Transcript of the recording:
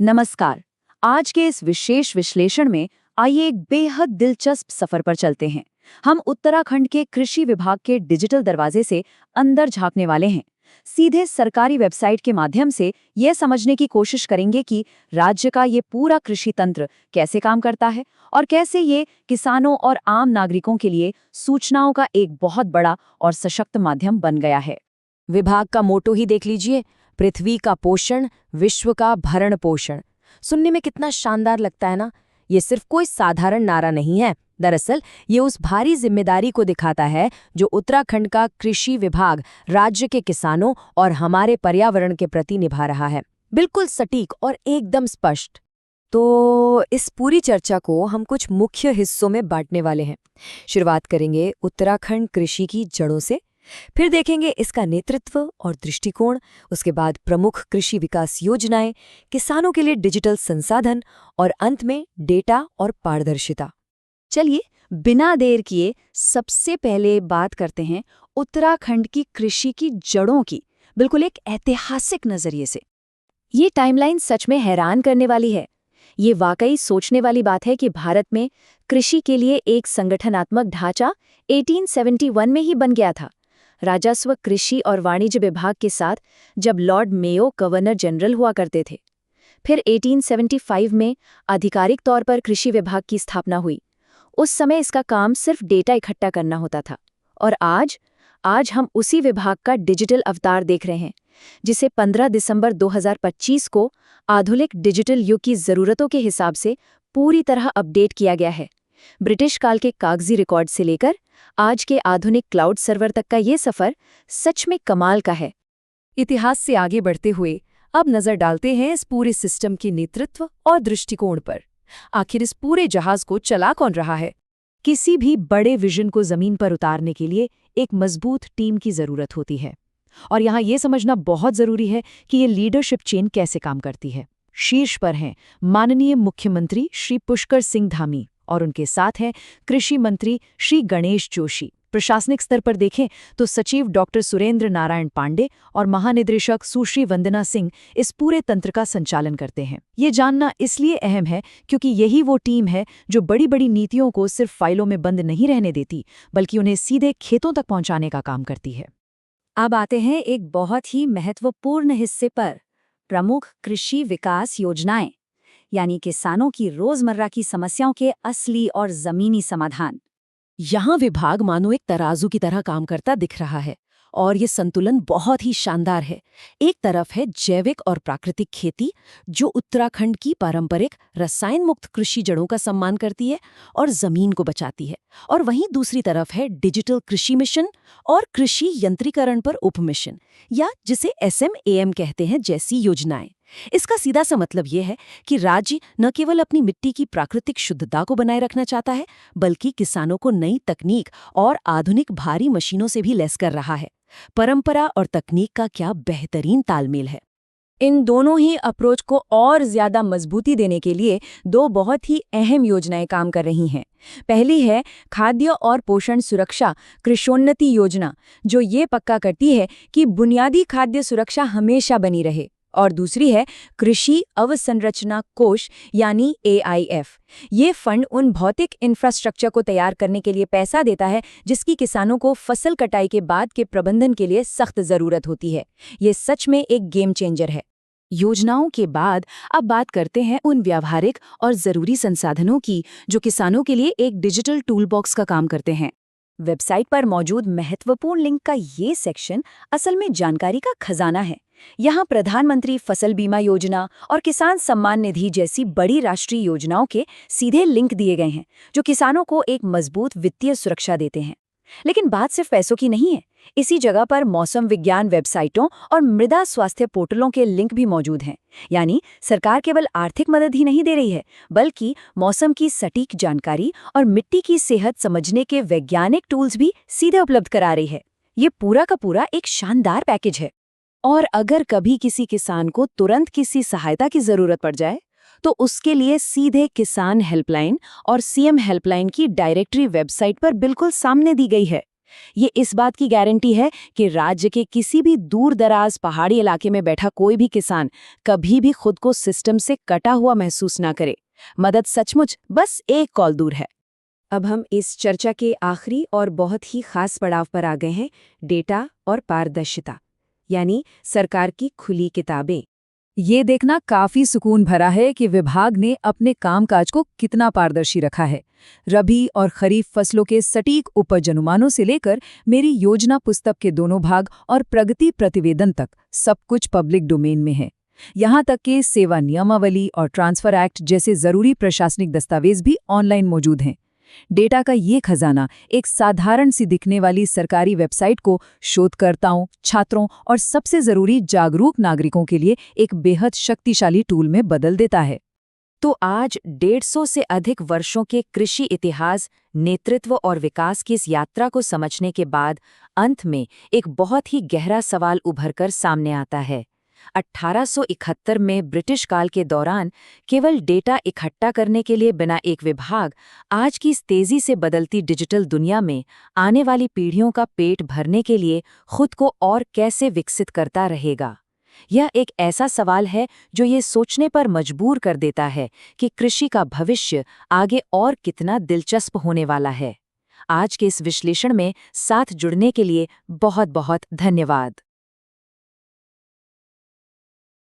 नमस्कार। आज के इस विशेष विश्लेषण में आइए एक बेहद दिलचस्प सफर पर चलते हैं। हम उत्तराखंड के कृषि विभाग के डिजिटल दरवाजे से अंदर झांकने वाले हैं। सीधे सरकारी वेबसाइट के माध्यम से यह समझने की कोशिश करेंगे कि राज्य का ये पूरा कृषि तंत्र कैसे काम करता है और कैसे ये किसानों और आम नागरिकों के लिए सूचनाओं का एक बहुत बड़ा और सशक्त माध्यम बन गया है। विभाग का मोटो ही देख लीजिए, पृथ्वी का पोषण, विश्व का भरण पोषण। सुनने में कितना शानदार लगता है ना। ये सिर्फ कोई साधारण नारा नहीं है। दरअसल ये उस भारी जिम्मेदारी को दिखाता है जो उत्तराखंड का कृषि विभाग राज्य के किसानों और हमारे पर्यावरण के प्रति निभा रहा है। बिल्कुल सटीक और एकदम स्पष्ट। तो इस पूरी चर्चा को हम कुछ मुख्य हिस्सों में बांटने वाले हैं। शुरुआत करेंगे उत्तराखंड कृषि की जड़ों से, फिर देखेंगे इसका नेतृत्व और दृष्टिकोण, उसके बाद प्रमुख कृषि विकास योजनाएं, किसानों के लिए डिजिटल संसाधन और अंत में डेटा और पारदर्शिता। चलिए बिना देर किए सबसे पहले बात करते हैं उत्तराखंड की कृषि की जड़ों की, बिल्कुल एक ऐतिहासिक नजरिए से। ये टाइमलाइन सच में हैरान करने वाली है। ये वाकई सोचने वाली बात है कि भारत में कृषि के लिए एक संगठनात्मक ढांचा 1871 में ही बन गया था। राजस्व, कृषि और वाणिज्य विभाग के साथ जब लॉर्ड मेयो गवर्नर जनरल हुआ करते थे। फिर 1875 में आधिकारिक तौर पर कृषि विभाग की स्थापना हुई। उस समय इसका काम सिर्फ डेटा इकट्ठा करना होता था। और आज हम उसी विभाग का डिजिटल अवतार देख रहे हैं, जिसे 15 दिसंबर 2025 को आधुनिक डिजिटल युग की ज़रूरतों के हिसाब से पूरी तरह अपडेट किया गया है। ब्रिटिश काल के कागजी रिकॉर्ड से लेकर आज के आधुनिक क्लाउड सर्वर तक का ये सफ़र सच में कमाल का है। इतिहास से आगे बढ़ते हुए अब नजर डालते हैं इस पूरे सिस्टम के नेतृत्व और दृष्टिकोण पर। आखिर इस पूरे जहाज को चला कौन रहा है? किसी भी बड़े विजन को जमीन पर उतारने के लिए एक मजबूत टीम की जरूरत होती है। और यहाँ ये समझना बहुत जरूरी है कि ये लीडरशिप चेन कैसे काम करती है। शीर्ष पर हैं माननीय मुख्यमंत्री श्री पुष्कर सिंह धामी और उनके साथ हैं कृषि मंत्री श्री गणेश जोशी। प्रशासनिक स्तर पर देखें तो सचिव डॉक्टर सुरेंद्र नारायण पांडे और महानिदेशक सुश्री वंदना सिंह इस पूरे तंत्र का संचालन करते हैं। ये जानना इसलिए अहम है क्योंकि यही वो टीम है जो बड़ी बड़ी नीतियों को सिर्फ फाइलों में बंद नहीं रहने देती, बल्कि उन्हें सीधे खेतों तक पहुंचाने का काम करती है। अब आते हैं एक बहुत ही महत्वपूर्ण हिस्से पर, प्रमुख कृषि विकास योजनाएं, यानी किसानों की रोजमर्रा की समस्याओं के असली और जमीनी समाधान। यहाँ विभाग मानो एक तराजू की तरह काम करता दिख रहा है और ये संतुलन बहुत ही शानदार है। एक तरफ है जैविक और प्राकृतिक खेती जो उत्तराखंड की पारंपरिक रसायन मुक्त कृषि जड़ों का सम्मान करती है और जमीन को बचाती है, और वहीं दूसरी तरफ है डिजिटल कृषि मिशन और कृषि यंत्रीकरण पर उपमिशन, या जिसे SMAM कहते हैं, जैसी योजनाएं। इसका सीधा सा मतलब यह है कि राज्य न केवल अपनी मिट्टी की प्राकृतिक शुद्धता को बनाए रखना चाहता है, बल्कि किसानों को नई तकनीक और आधुनिक भारी मशीनों से भी लैस कर रहा है। परंपरा और तकनीक का क्या बेहतरीन तालमेल है। इन दोनों ही अप्रोच को और ज्यादा मजबूती देने के लिए दो बहुत ही अहम योजनाएं काम कर रही हैं। पहली है खाद्य और पोषण सुरक्षा कृषोन्नति योजना, जो ये पक्का करती है कि बुनियादी खाद्य सुरक्षा हमेशा बनी रहे, और दूसरी है कृषि अवसंरचना कोष यानी AIF। ये फंड उन भौतिक इंफ्रास्ट्रक्चर को तैयार करने के लिए पैसा देता है जिसकी किसानों को फसल कटाई के बाद के प्रबंधन के लिए सख्त जरूरत होती है। ये सच में एक गेम चेंजर है। योजनाओं के बाद अब बात करते हैं उन व्यावहारिक और जरूरी संसाधनों की जो किसानों के लिए एक डिजिटल टूल बॉक्स का काम करते हैं। वेबसाइट पर मौजूद महत्वपूर्ण लिंक का ये सेक्शन असल में जानकारी का खजाना है। यहाँ प्रधानमंत्री फसल बीमा योजना और किसान सम्मान निधि जैसी बड़ी राष्ट्रीय योजनाओं के सीधे लिंक दिए गए हैं, जो किसानों को एक मजबूत वित्तीय सुरक्षा देते हैं। लेकिन बात सिर्फ पैसों की नहीं है। इसी जगह पर मौसम विज्ञान वेबसाइटों और मृदा स्वास्थ्य पोर्टलों के लिंक भी मौजूद हैं। यानी सरकार केवल आर्थिक मदद ही नहीं दे रही है, बल्कि मौसम की सटीक जानकारी और मिट्टी की सेहत समझने के वैज्ञानिक टूल्स भी सीधे उपलब्ध करा रही है। ये पूरा का पूरा एक शानदार पैकेज है। और अगर कभी किसी किसान को तुरंत किसी सहायता की जरूरत पड़ जाए तो उसके लिए सीधे किसान हेल्पलाइन और CM हेल्पलाइन की डायरेक्टरी वेबसाइट पर बिल्कुल सामने दी गई है। ये इस बात की गारंटी है कि राज्य के किसी भी दूर दराज पहाड़ी इलाके में बैठा कोई भी किसान कभी भी खुद को सिस्टम से कटा हुआ महसूस ना करे। मदद सचमुच बस एक कॉल दूर है। अब हम इस चर्चा के आखिरी और बहुत ही खास पड़ाव पर आ गए हैं, डेटा और पारदर्शिता, यानी सरकार की खुली किताबें। ये देखना काफी सुकून भरा है कि विभाग ने अपने कामकाज को कितना पारदर्शी रखा है। रबी और खरीफ फसलों के सटीक उपज अनुमानों से लेकर मेरी योजना पुस्तक के दोनों भाग और प्रगति प्रतिवेदन तक सब कुछ पब्लिक डोमेन में है। यहाँ तक कि सेवा नियमावली और ट्रांसफर एक्ट जैसे जरूरी प्रशासनिक दस्तावेज भी ऑनलाइन मौजूद हैं। डेटा का ये खजाना एक साधारण सी दिखने वाली सरकारी वेबसाइट को शोधकर्ताओं, छात्रों और सबसे जरूरी जागरूक नागरिकों के लिए एक बेहद शक्तिशाली टूल में बदल देता है। तो आज 150 से अधिक वर्षों के कृषि इतिहास, नेतृत्व और विकास की इस यात्रा को समझने के बाद अंत में एक बहुत ही गहरा सवाल उभरकर सामने आता है। 1871 में ब्रिटिश काल के दौरान केवल डेटा इकट्ठा करने के लिए बना एक विभाग आज की इस तेजी से बदलती डिजिटल दुनिया में आने वाली पीढ़ियों का पेट भरने के लिए खुद को और कैसे विकसित करता रहेगा। यह एक ऐसा सवाल है जो ये सोचने पर मजबूर कर देता है कि कृषि का भविष्य आगे और कितना दिलचस्प होने वाला है। आज के इस विश्लेषण में साथ जुड़ने के लिए बहुत बहुत धन्यवाद।